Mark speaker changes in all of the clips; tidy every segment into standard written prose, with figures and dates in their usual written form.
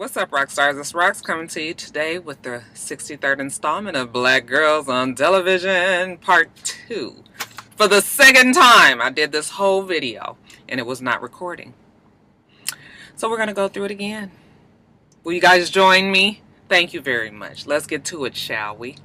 Speaker 1: What's up, rock stars? It's Rox coming to you today with the 63rd installment of Black Girls on Television Part 2. For the second time, I did this whole video and it was not recording. So we're going to go through it again. Will you guys join me? Thank you very much. Let's get to it, shall we?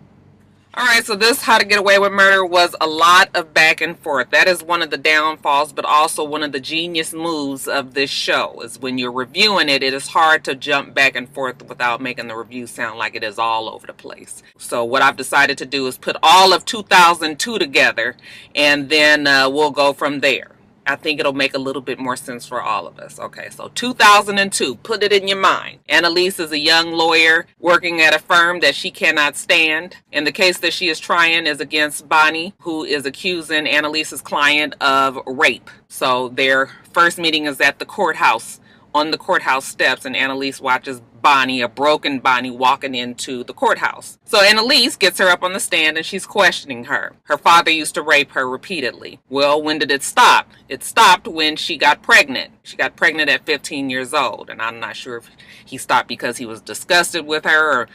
Speaker 1: Alright, so this How to Get Away with Murder was a lot of back and forth. That is one of the downfalls, but also one of the genius moves of this show. Is when you're reviewing it, it is hard to jump back and forth without making the review sound like it is all over the place. So what I've decided to do is put all of 2002 together, and then we'll go from there. I think it'll make a little bit more sense for all of us. Okay, so 2002, put it in your mind. Annalise is a young lawyer working at a firm that she cannot stand. And the case that she is trying is against Bonnie, who is accusing Annalise's client of rape. So their first meeting is at the courthouse, on the courthouse steps, and Annalise watches Bonnie, a broken Bonnie, walking into the courthouse. So Annalise gets her up on the stand and she's questioning her. Her father used to rape her repeatedly. Well, when did it stop? It stopped when she got pregnant. She got pregnant at 15 years old, and I'm not sure if he stopped because he was disgusted with her, or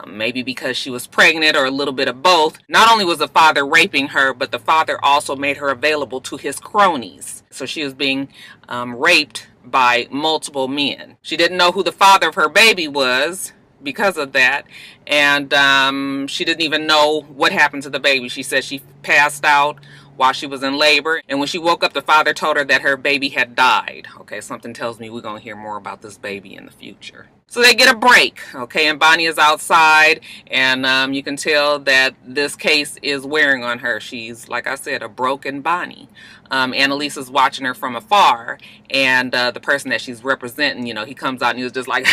Speaker 1: maybe because she was pregnant, or a little bit of both. Not only was the father raping her, but the father also made her available to his cronies. So she was being raped by multiple men. She didn't know who the father of her baby was because of that, and she didn't even know what happened to the baby. She said she passed out while she was in labor, and when she woke up, the father told her that her baby had died. Okay, something tells me we're going to hear more about this baby in the future. So they get a break, okay, and Bonnie is outside, and you can tell that this case is wearing on her. She's, like I said, a broken Bonnie. Annalise is watching her from afar, and the person that she's representing, you know, he comes out and he was just like,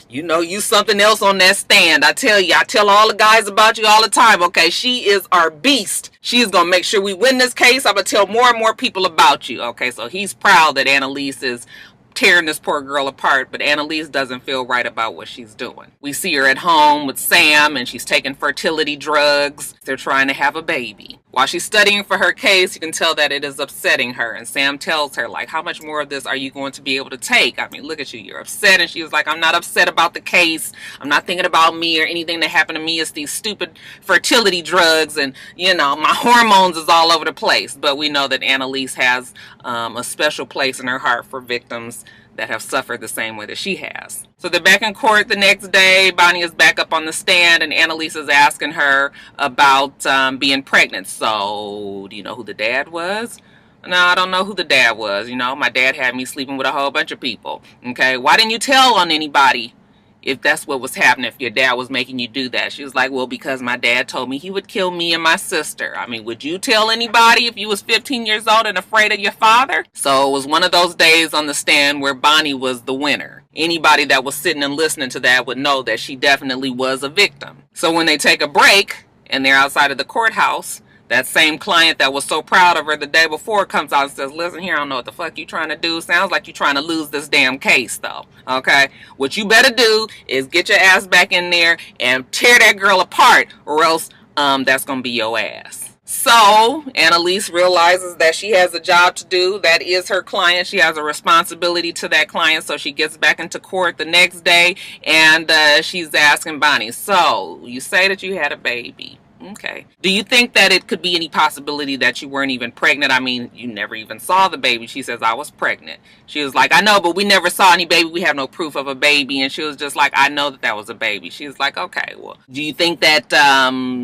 Speaker 1: you know, you something else on that stand. I tell you, I tell all the guys about you all the time, okay? She is our beast. She is going to make sure we win this case. I'm going to tell more and more people about you, okay? So he's proud that Annalise is tearing this poor girl apart, but Annalise doesn't feel right about what she's doing. We see her at home with Sam, and she's taking fertility drugs. They're trying to have a baby. While she's studying for her case, you can tell that it is upsetting her, and Sam tells her, like, how much more of this are you going to be able to take? I mean, look at you, you're upset. And she was like, I'm not upset about the case. I'm not thinking about me or anything that happened to me. It's these stupid fertility drugs, and, you know, my hormones is all over the place. But we know that Annalise has a special place in her heart for victims that have suffered the same way that she has. So they're back in court the next day. Bonnie is back up on the stand, and Annalise is asking her about being pregnant. So, do you know who the dad was? No, I don't know who the dad was. You know, my dad had me sleeping with a whole bunch of people. Okay, why didn't you tell on anybody if that's what was happening, if your dad was making you do that? She was like, well, because my dad told me he would kill me and my sister. I mean, would you tell anybody if you was 15 years old and afraid of your father? So it was one of those days on the stand where Bonnie was the winner. Anybody that was sitting and listening to that would know that she definitely was a victim. So when they take a break and they're outside of the courthouse, that same client that was so proud of her the day before comes out and says, listen here, I don't know what the fuck you trying to do. Sounds like you trying to lose this damn case, though. Okay? What you better do is get your ass back in there and tear that girl apart, or else that's going to be your ass. So Annalise realizes that she has a job to do. That is her client. She has a responsibility to that client. So she gets back into court the next day, and she's asking Bonnie, so you say that you had a baby. Okay. Do you think that it could be any possibility that you weren't even pregnant? I mean, you never even saw the baby. She says, I was pregnant. She was like, I know, but we never saw any baby. We have no proof of a baby. And she was just like, I know that that was a baby. She was like, okay, well, do you think that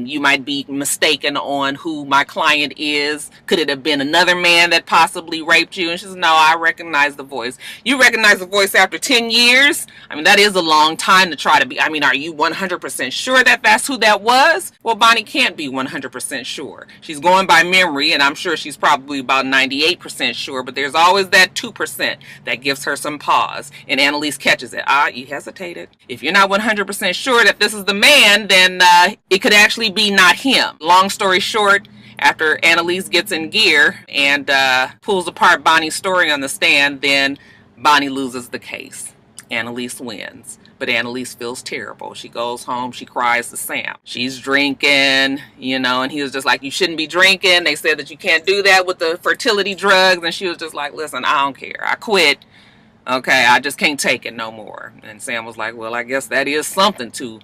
Speaker 1: you might be mistaken on who my client is? Could it have been another man that possibly raped you? And she says, no, I recognize the voice. You recognize the voice after 10 years? I mean, that is a long time to try to be. I mean, are you 100% sure that that's who that was? Well, Bonnie can't be 100% sure. She's going by memory, and I'm sure she's probably about 98% sure, but there's always that 2% that gives her some pause, and Annalise catches it. You hesitated. If you're not 100% sure that this is the man, then it could actually be not him. Long story short, after Annalise gets in gear and pulls apart Bonnie's story on the stand, then Bonnie loses the case. Annalise wins. But Annalise feels terrible. She goes home, she cries to Sam. She's drinking, you know, and he was just like, you shouldn't be drinking. They said that you can't do that with the fertility drugs. And she was just like, listen, I don't care. I quit. Okay, I just can't take it no more. And Sam was like, well, I guess that is something to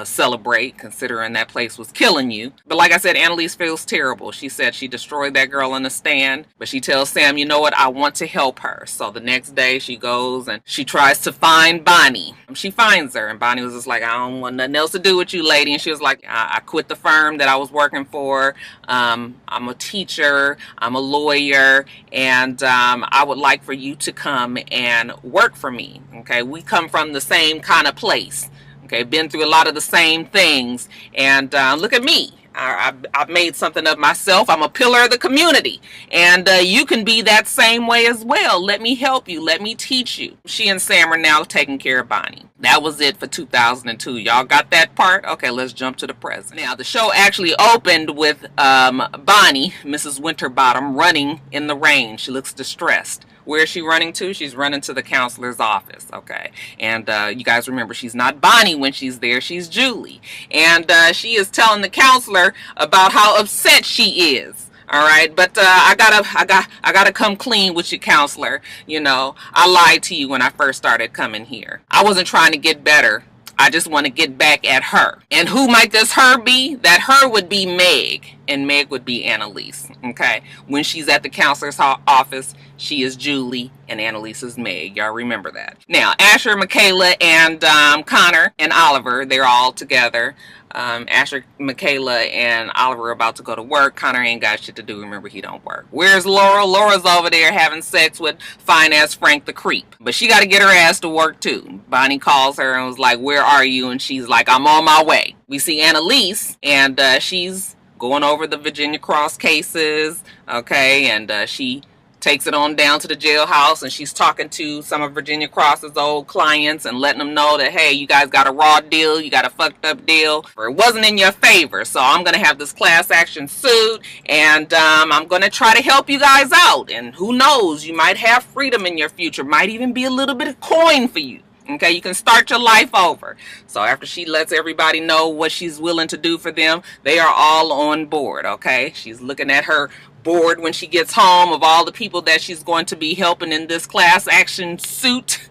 Speaker 1: celebrate, considering that place was killing you. But like I said, Annalise feels terrible. She said she destroyed that girl in the stand, but she tells Sam, you know what, I want to help her. So the next day she goes and she tries to find Bonnie. She finds her, and Bonnie was just like, I don't want nothing else to do with you, lady. And she was like, I quit the firm that I was working for. I'm a teacher, I'm a lawyer, and I would like for you to come and work for me. Okay, we come from the same kind of place. Okay, been through a lot of the same things, and look at me. I've made something of myself. I'm a pillar of the community, and you can be that same way as well. Let me help you. Let me teach you. She and Sam are now taking care of Bonnie. That was it for 2002. Y'all got that part? Okay, let's jump to the present. Now, the show actually opened with Bonnie, Mrs. Winterbottom, running in the rain. She looks distressed. Where is she running to? She's running to the counselor's office, okay? And you guys remember, she's not Bonnie when she's there, she's Julie. And she is telling the counselor about how upset she is. All right, but I gotta come clean with you, counselor. You know, I lied to you when I first started coming here. I wasn't trying to get better. I just want to get back at her. And who might this her be? That her would be Meg, and Meg would be Annalise. Okay, when she's at the counselor's office, she is Julie, and Annalise is Meg. Y'all remember that. Now, Asher, Michaela, and Connor and Oliver, they're all together. Asher, Michaela, and Oliver are about to go to work. Connor ain't got shit to do. Remember, he don't work. Where's Laura? Laura's over there having sex with fine-ass Frank the creep. But she got to get her ass to work, too. Bonnie calls her and was like, where are you? And she's like, I'm on my way. We see Annalise, and she's going over the Virginia Cross cases, okay, and she takes it on down to the jailhouse, and she's talking to some of Virginia Cross's old clients and letting them know that, hey, you guys got a raw deal, you got a fucked up deal, or it wasn't in your favor, so I'm going to have this class action suit, and I'm going to try to help you guys out, and who knows, you might have freedom in your future, might even be a little bit of coin for you. Okay, you can start your life over. So after she lets everybody know what she's willing to do for them, they are all on board, okay? She's looking at her board when she gets home of all the people that she's going to be helping in this class action suit,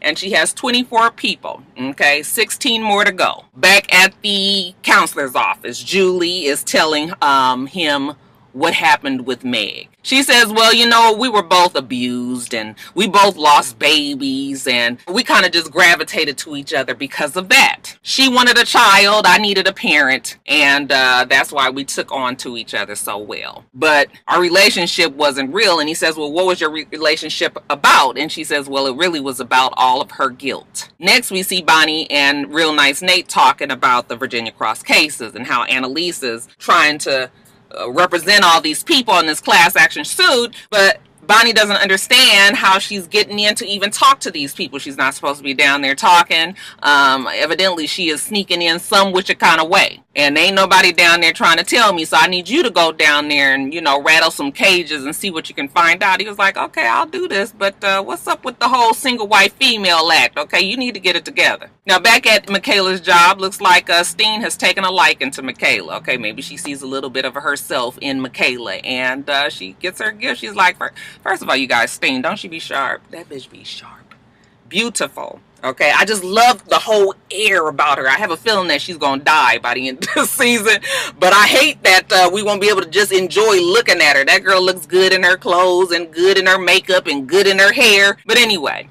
Speaker 1: and she has 24 people, okay? 16 more to go. Back at the counselor's office, Julie is telling him what happened with Meg. She says, well, you know, we were both abused and we both lost babies and we kind of just gravitated to each other because of that. She wanted a child, I needed a parent, and that's why we took on to each other so well. But our relationship wasn't real. And he says, well, what was your relationship about? And she says, well, it really was about all of her guilt. Next, we see Bonnie and Real Nice Nate talking about the Virginia Cross cases and how Annalise is trying to represent all these people in this class action suit, but Bonnie doesn't understand how she's getting in to even talk to these people. She's not supposed to be down there talking. Evidently, she is sneaking in some which kind of way. And ain't nobody down there trying to tell me, so I need you to go down there and, you know, rattle some cages and see what you can find out. He was like, okay, I'll do this, but what's up with the whole single white female act? Okay, you need to get it together. Now, back at Michaela's job, looks like Steen has taken a liking to Michaela. Okay, maybe she sees a little bit of herself in Michaela, and she gets her gift. She's like, first of all, you guys, Steen, don't she be sharp? That bitch be sharp. Beautiful. Okay, I just love the whole air about her. I have a feeling that she's going to die by the end of the season, but I hate that we won't be able to just enjoy looking at her. That girl looks good in her clothes and good in her makeup and good in her hair. But anyway,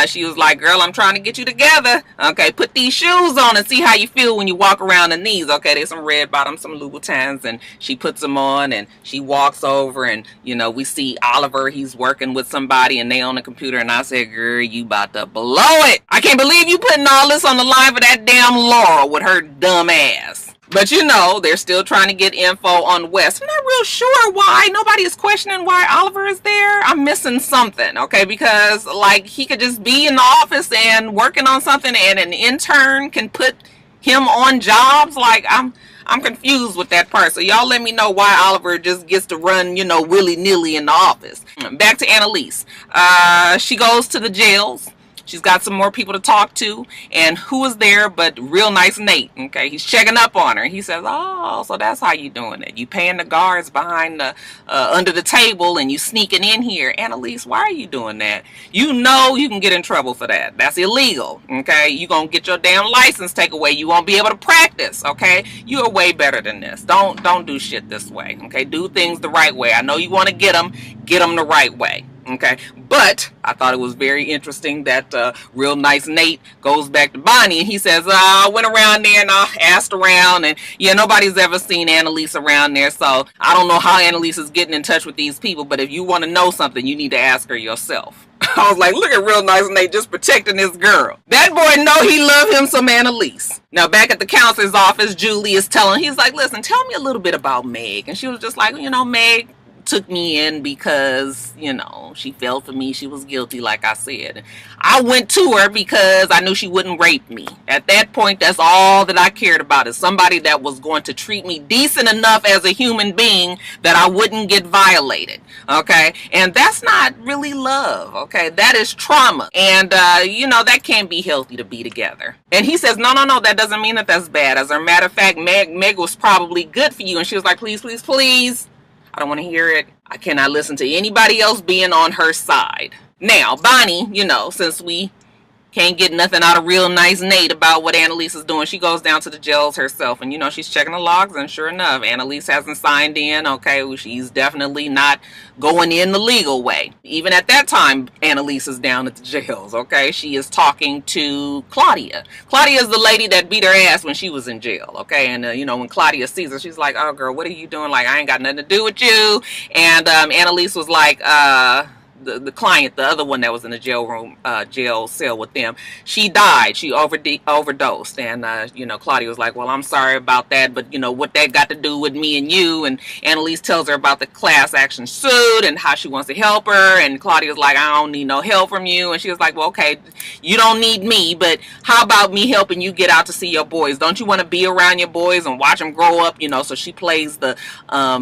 Speaker 1: she was like, girl, I'm trying to get you together. Okay, put these shoes on and see how you feel when you walk around in these. Okay, there's some red bottoms, some Louboutins, and she puts them on and she walks over and, you know, we see Oliver, he's working with somebody and they on the computer, and I said, girl, you about to blow it. I can't believe you putting all this on the line for that damn Laura with her dumb ass. But you know, they're still trying to get info on West. I'm not real sure why nobody is questioning why Oliver is there. I'm missing something, okay? Because, like, he could just be in the office and working on something and an intern can put him on jobs. Like, I'm confused with that part. So y'all let me know why Oliver just gets to run, you know, willy-nilly in the office. Back to Annalise. She goes to the jails She's got some more people to talk to. And who is there but real nice Nate? Okay, he's checking up on her. He says, oh, so that's how you doing it. You paying the guards behind the under the table and you sneaking in here. Annalise, why are you doing that? You know you can get in trouble for that. That's illegal. Okay, you gonna get your damn license taken away. You won't be able to practice. Okay, you are way better than this. Don't do shit this way. Okay, do things the right way. I know you want to get them the right way. Okay, but I thought it was very interesting that real nice Nate goes back to Bonnie and he says, I went around there and I asked around, and yeah, nobody's ever seen Annalise around there, so I don't know how Annalise is getting in touch with these people, but if you want to know something, you need to ask her yourself. I was like, look at real nice Nate just protecting this girl. That boy know he love him some Annalise. Now back at the counselor's office, Julie is telling, he's like, listen, tell me a little bit about Meg. And she was just like, you know, Meg took me in because, you know, she fell for me. She was guilty, like I said. I went to her because I knew she wouldn't rape me. At that point, that's all that I cared about, is somebody that was going to treat me decent enough as a human being that I wouldn't get violated. Okay, and that's not really love. Okay, that is trauma, and you know, that can't be healthy to be together. And he says, no, that doesn't mean that that's bad. As a matter of fact, Meg was probably good for you. And she was like, please, please, please, I don't want to hear it. I cannot listen to anybody else being on her side. Now, Bonnie, you know, since we can't get nothing out of real nice Nate about what Annalise is doing, she goes down to the jails herself. And, you know, she's checking the logs, and sure enough, Annalise hasn't signed in. Okay, well, she's definitely not going in the legal way. Even at that time, Annalise is down at the jails. Okay, she is talking to Claudia. Claudia is the lady that beat her ass when she was in jail. Okay, and, you know, when Claudia sees her, she's like, oh, girl, what are you doing? Like, I ain't got nothing to do with you. And Annalise was like, the client, the other one that was in the jail cell with them, she died. She overdosed. And, you know, Claudia was like, well, I'm sorry about that, but, you know, what that got to do with me and you? And Annalise tells her about the class action suit and how she wants to help her. And Claudia's like, I don't need no help from you. And she was like, well, okay, you don't need me, but how about me helping you get out to see your boys? Don't you want to be around your boys and watch them grow up? You know, so she plays the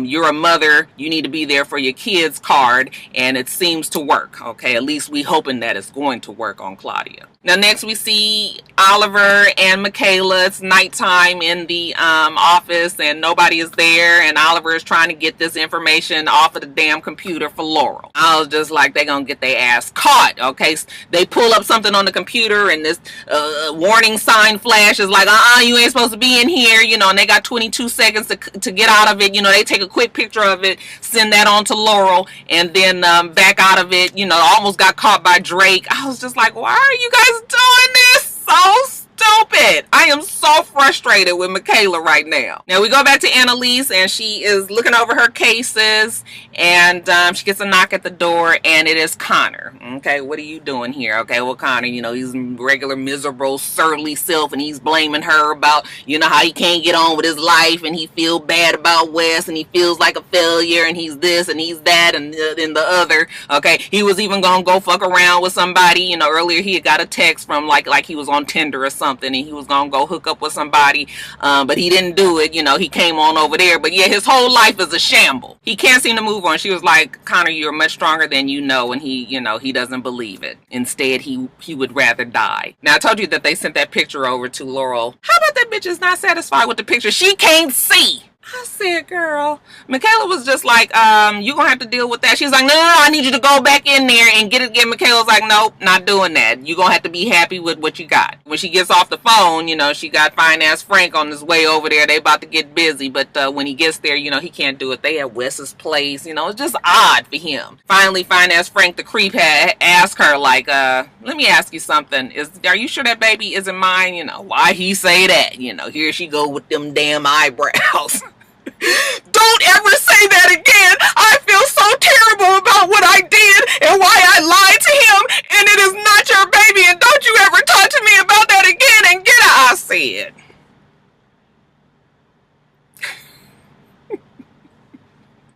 Speaker 1: you're a mother, you need to be there for your kids card, and it seems to work. Okay, at least we hoping that it's going to work on Claudia. Now next we see Oliver and Michaela. It's nighttime in the office and nobody is there, and Oliver is trying to get this information off of the damn computer for Laurel. I was just like, they gonna get their ass caught. Okay, they pull up something on the computer and this warning sign flashes like, you ain't supposed to be in here, you know, and they got 22 seconds to get out of it. You know, they take a quick picture of it, send that on to Laurel, and then back out of it. You know, almost got caught by Drake. I was just like, why are you guys doing this? So stupid. I am so frustrated with Michaela right now. Now we go back to Annalise, and she is looking over her cases, and she gets a knock at the door, and it is Connor. Okay, what are you doing here? Okay, well, Connor, you know, he's regular miserable, surly self, and he's blaming her about, you know, how he can't get on with his life, and he feels bad about Wes, and he feels like a failure, and he's this, and he's that, and the other. Okay, he was even gonna go fuck around with somebody. You know, earlier he had got a text from like he was on Tinder or something, and he was gonna go hook up with somebody, but he didn't do it. You know, he came on over there, but yeah, his whole life is a shamble. He can't seem to move on. She was like, Connor, you're much stronger than you know, and he, you know, he doesn't believe it. Instead, he would rather die. Now, I told you that they sent that picture over to Laurel. How about that bitch is not satisfied with the picture? She can't see. I said, girl, Michaela was just like, you're gonna have to deal with that. She's like, no, I need you to go back in there and get it again. Michaela's like, nope, not doing that. You're gonna have to be happy with what you got. When she gets off the phone, you know, she got fine-ass Frank on his way over there. They about to get busy, but when he gets there, you know, he can't do it. They at Wes's place, you know, it's just odd for him. Finally, fine-ass Frank, the creep, had asked her, like, let me ask you something. Are you sure that baby isn't mine? You know, why he say that? You know, here she go with them damn eyebrows. Don't ever say that again. I feel so terrible about what I did and why I lied to him, and it is not your baby, and don't you ever talk to me about that again, and get out. I said.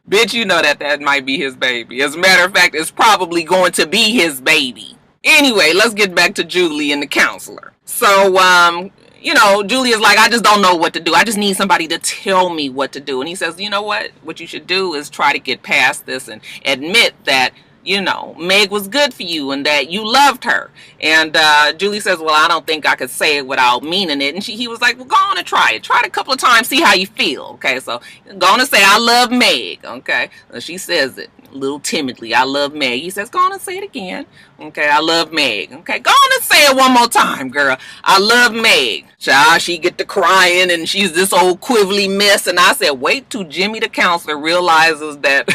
Speaker 1: Bitch, you know that might be his baby. As a matter of fact, it's probably going to be his baby. Anyway, let's get back to Julie and the counselor. So, you know, Julie is like, I just don't know what to do. I just need somebody to tell me what to do. And he says, you know what? What you should do is try to get past this and admit that you know, Meg was good for you and that you loved her. And Julie says, well, I don't think I could say it without meaning it. And he was like, well, go on and try it. Try it a couple of times, see how you feel. Okay, so go on and say, I love Meg. Okay, so she says it a little timidly, I love Meg. He says, go on and say it again. Okay, I love Meg. Okay, go on and say it one more time, girl. I love Meg. Child, she get to crying and she's this old quibbly mess. And I said, wait till Jimmy the counselor realizes that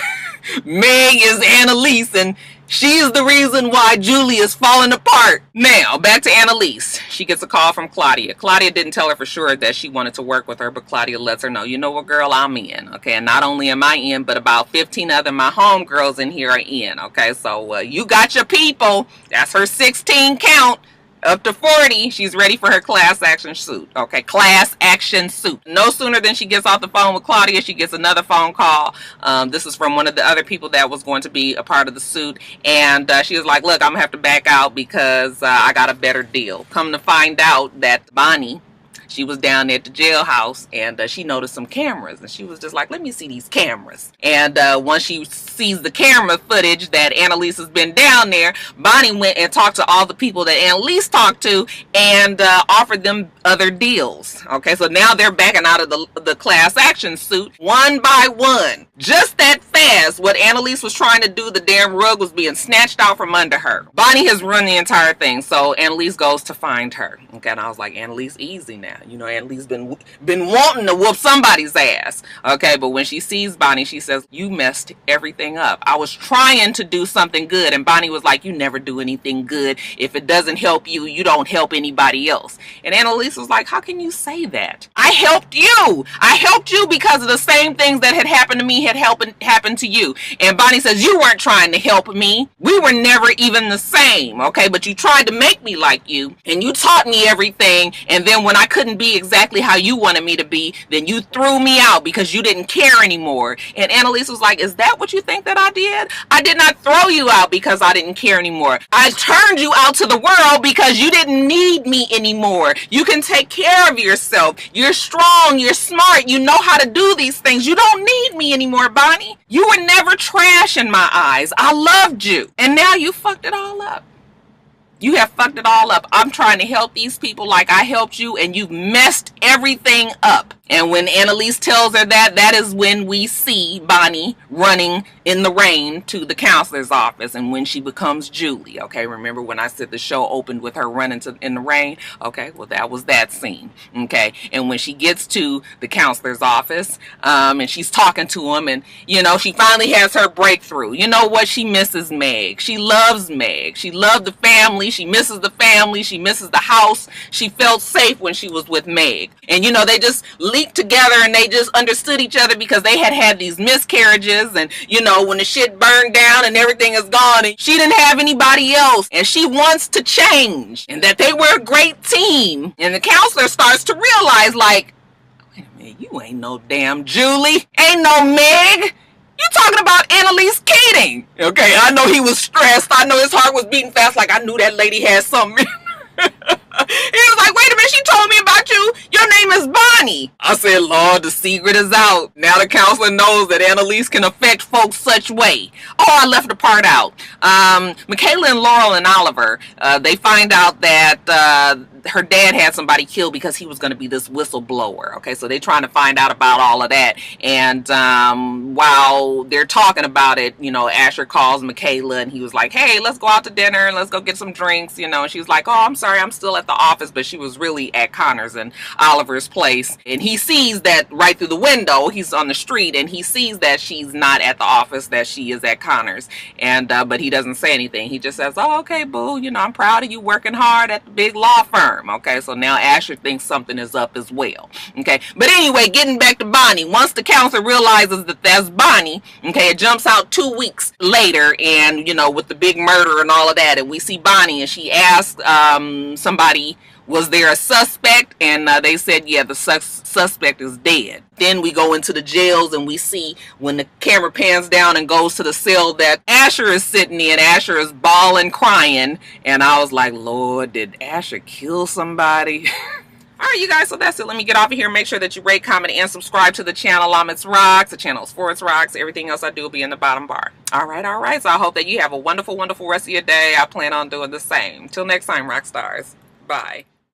Speaker 1: Meg is Annalise and she's the reason why Julie is falling apart. Now, back to Annalise. She gets a call from Claudia. Claudia didn't tell her for sure that she wanted to work with her, but Claudia lets her know, you know what, girl, I'm in. Okay, and not only am I in, but about 15 other my homegirls in here are in. Okay, so you got your people. That's her 16 count. Up to 40, she's ready for her class action suit. Okay, class action suit. No sooner than she gets off the phone with Claudia, she gets another phone call. This is from one of the other people that was going to be a part of the suit. And she was like, look, I'm going to have to back out because I got a better deal. Come to find out that Bonnie, she was down there at the jailhouse and she noticed some cameras and she was just like, let me see these cameras. And once she sees the camera footage that Annalise has been down there, Bonnie went and talked to all the people that Annalise talked to and offered them other deals. Okay, so now they're backing out of the class action suit one by one. Just that fast, what Annalise was trying to do, the damn rug was being snatched out from under her. Bonnie has run the entire thing, so Annalise goes to find her. Okay, and I was like, Annalise, easy now. You know, Annalise been wanting to whoop somebody's ass. Okay, but when she sees Bonnie, she says, you messed everything up. I was trying to do something good. And Bonnie was like, you never do anything good. If it doesn't help you, you don't help anybody else. And Annalise was like, how can you say that? I helped you. I helped you because of the same things that had happened to me had happened to you. And Bonnie says, you weren't trying to help me. We were never even the same. Okay, but you tried to make me like you. And you taught me everything. And then when I couldn't be exactly how you wanted me to be, then you threw me out because you didn't care anymore. And Annalise was like, is that what you think that I did? I did not throw you out because I didn't care anymore. I turned you out to the world because you didn't need me anymore. You can take care of yourself. You're strong. You're smart. You know how to do these things. You don't need me anymore, Bonnie. You were never trash in my eyes. I loved you. And now you fucked it all up. You have fucked it all up. I'm trying to help these people like I helped you, and you've messed everything up. And when Annalise tells her that, that is when we see Bonnie running in the rain to the counselor's office, and when she becomes Julie. Okay, remember when I said the show opened with her running in the rain? Okay, well, that was that scene. Okay, and when she gets to the counselor's office, and she's talking to him, and, you know, she finally has her breakthrough. You know what? She misses Meg. She loves Meg. She loved the family. She misses the family. She misses the house. She felt safe when she was with Meg. And, you know, they just leaked together and they just understood each other because they had these miscarriages, and, you know, when the shit burned down and everything is gone and she didn't have anybody else and she wants to change and that they were a great team. And the counselor starts to realize, like, wait a minute, you ain't no damn Julie, ain't no Meg. You talking about Annalise Keating. Okay, I know he was stressed. I know his heart was beating fast, like I knew that lady had something. He was like, wait a minute, she told me about you. Your name is Bonnie. I said, Lord, the secret is out. Now the counselor knows that Annalise can affect folks such way. Oh, I left a part out. Michaela and Laurel and Oliver, they find out that her dad had somebody killed because he was going to be this whistleblower. Okay, so they're trying to find out about all of that. And while they're talking about it, you know, Asher calls Michaela and he was like, hey, let's go out to dinner and let's go get some drinks, you know. And she was like, oh, I'm sorry, I'm still at the office, but she was really at Connor's and Oliver's place. And he sees that right through the window. He's on the street and he sees that she's not at the office, that she is at Connor's. And but he doesn't say anything. He just says, oh, okay, boo, you know, I'm proud of you working hard at the big law firm. Okay, so now Asher thinks something is up as well. Okay, but anyway, getting back to Bonnie, once the counselor realizes that that's Bonnie, okay, it jumps out 2 weeks later, and, you know, with the big murder and all of that, and we see Bonnie, and she asks somebody, was there a suspect? And they said, yeah, the suspect is dead. Then we go into the jails and we see when the camera pans down and goes to the cell that Asher is sitting in. Asher is bawling, crying. And I was like, Lord, did Asher kill somebody? Alright, you guys, so that's it. Let me get off of here. Make sure that you rate, comment, and subscribe to the channel. It's Rocks. The channel is for It's Rocks. Everything else I do will be in the bottom bar. Alright. So I hope that you have a wonderful, wonderful rest of your day. I plan on doing the same. Till next time, rock stars. Bye.